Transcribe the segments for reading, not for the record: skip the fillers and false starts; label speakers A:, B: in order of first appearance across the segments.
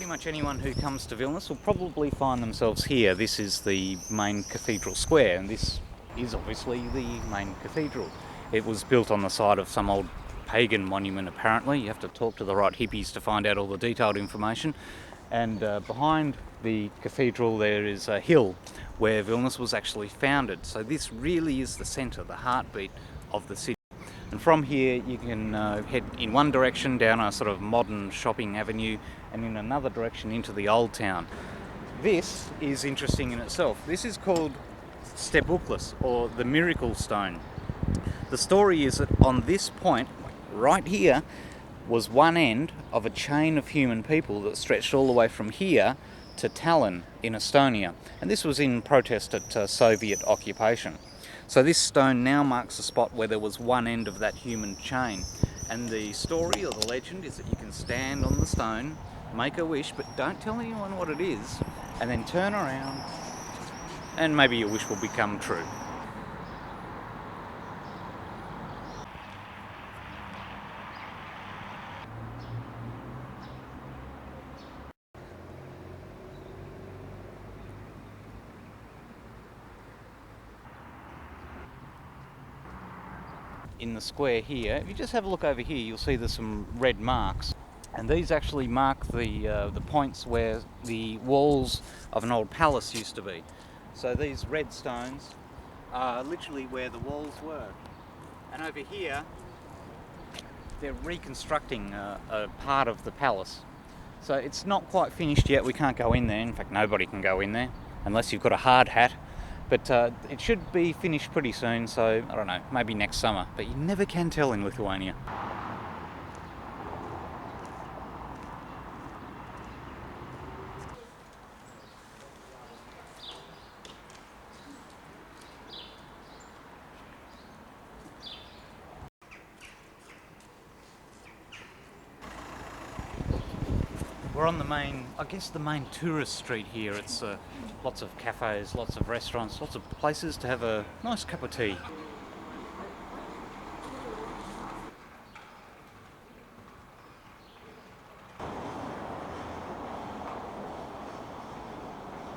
A: pretty much anyone who comes to Vilnius will probably find themselves here. This is the main Cathedral Square, and this is obviously the main cathedral. It was built on the site of some old pagan monument, apparently. You have to talk to the right hippies to find out all the detailed information. And behind the cathedral there is a hill where Vilnius was actually founded. So this really is the centre, the heartbeat of the city. And from here you can head in one direction down a sort of modern shopping avenue and in another direction into the old town. This is interesting in itself. This is called Stebuklas, or the miracle stone. The story is that on this point, right here, was one end of a chain of human people that stretched all the way from here to Tallinn in Estonia. And this was in protest at Soviet occupation. So this stone now marks the spot where there was one end of that human chain. And the story or the legend is that you can stand on the stone, make a wish, but don't tell anyone what it is, and then turn around and maybe your wish will become true. In the square here, if you just have a look over here, you'll see there's some red marks, and these actually mark the points where the walls of an old palace used to be. So these red stones are literally where the walls were, and over here they're reconstructing a part of the palace. So it's not quite finished yet. We can't go in there. In fact, nobody can go in there unless you've got a hard hat. But it should be finished pretty soon, so I don't know, maybe next summer. But you never can tell in Lithuania. We're on the main, I guess the main tourist street here. It's lots of cafes, lots of restaurants, lots of places to have a nice cup of tea.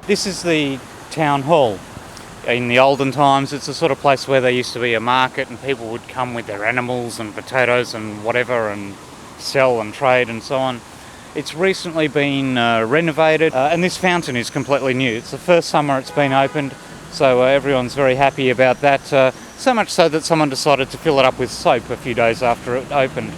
A: This is the town hall. In the olden times, it's the sort of place where there used to be a market and people would come with their animals and potatoes and whatever and sell and trade and so on. It's recently been renovated, and this fountain is completely new. It's the first summer it's been opened, so everyone's very happy about that. So much so that someone decided to fill it up with soap a few days after it opened.